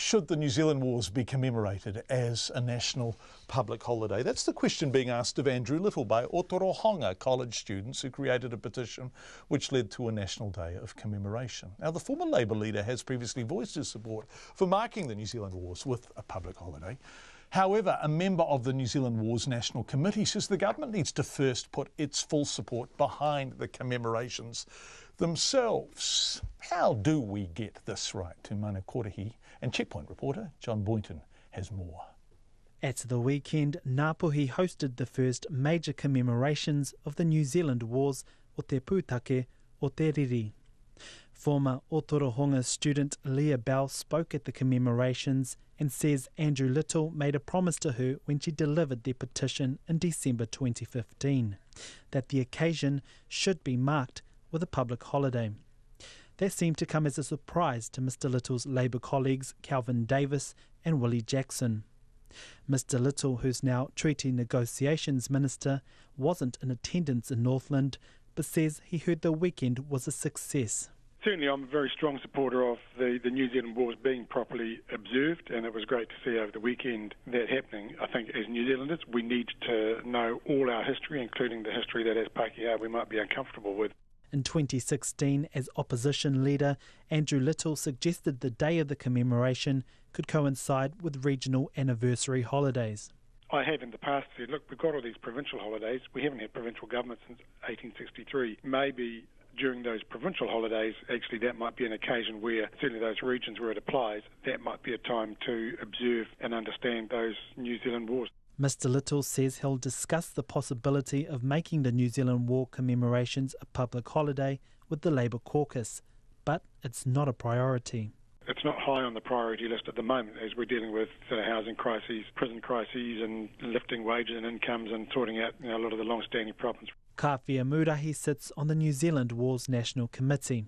Should the New Zealand Wars be commemorated as a national public holiday? That's the question being asked of Andrew Little by Otorohonga College students who created a petition which led to a National Day of Commemoration. Now, the former Labour leader has previously voiced his support for marking the New Zealand Wars with a public holiday. However, a member of the New Zealand Wars National Committee says the government needs to first put its full support behind the commemorations themselves. How do we get this right? Te Mana Kōrehi and Checkpoint reporter John Boynton has more. At the weekend, Ngāpuhi hosted the first major commemorations of the New Zealand Wars o te pūtake o te riri. Former Otorohonga student Lea Bell spoke at the commemorations and says Andrew Little made a promise to her when she delivered their petition in December 2015, that the occasion should be marked with a public holiday. That seemed to come as a surprise to Mr Little's Labour colleagues Calvin Davis and Willie Jackson. Mr Little, who's now Treaty Negotiations Minister, wasn't in attendance in Northland, but says he heard the weekend was a success. Certainly I'm a very strong supporter of the New Zealand Wars being properly observed, and it was great to see over the weekend that happening. I think as New Zealanders we need to know all our history, including the history that as Pākehā we might be uncomfortable with. In 2016, as opposition leader, Andrew Little suggested the day of the commemoration could coincide with regional anniversary holidays. I have in the past said, look, we've got all these provincial holidays. We haven't had provincial government since 1863. Maybe during those provincial holidays, actually that might be an occasion where, certainly those regions where it applies, that might be a time to observe and understand those New Zealand wars. Mr Little says he'll discuss the possibility of making the New Zealand War commemorations a public holiday with the Labour caucus, but it's not a priority. It's not high on the priority list at the moment as we're dealing with housing crises, prison crises and lifting wages and incomes and sorting out a lot of the long-standing problems. Carpy Amudha, he sits on the New Zealand Wars National Committee.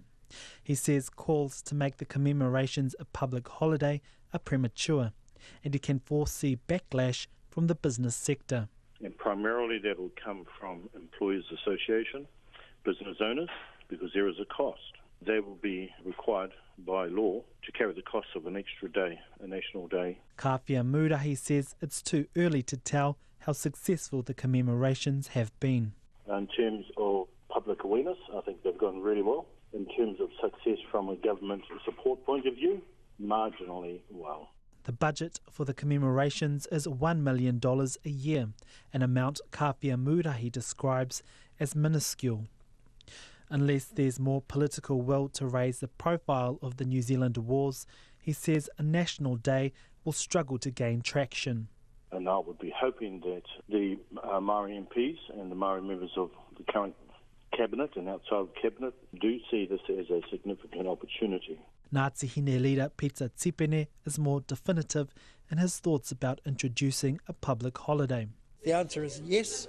He says calls to make the commemorations a public holiday are premature, and he can foresee backlash from the business sector. And primarily that will come from employers' association, business owners, because there is a cost. They will be required by law to carry the cost of an extra day, a national day. Carpy Amudha, he says it's too early to tell how successful the commemorations have been. In terms of public awareness, I think they've gone really well. In terms of success from a government support point of view, marginally well. The budget for the commemorations is $1 million a year, an amount Carpy Amudha he describes as minuscule. Unless there's more political will to raise the profile of the New Zealand Wars, he says a national day will struggle to gain traction. And I would be hoping that the Māori MPs and the Māori members of the current cabinet and outside of cabinet do see this as a significant opportunity. Ngāti Hine leader Peter Tipene is more definitive in his thoughts about introducing a public holiday. The answer is yes,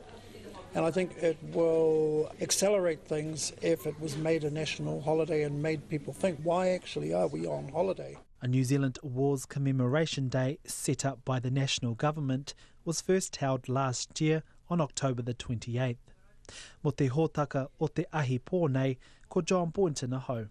and I think it will accelerate things if it was made a national holiday and made people think, why actually are we on holiday? A New Zealand Wars Commemoration Day set up by the national government was first held last year on October the 28th. Mo te hōtaka o te ahi pōnei, ko John Boynton ahau.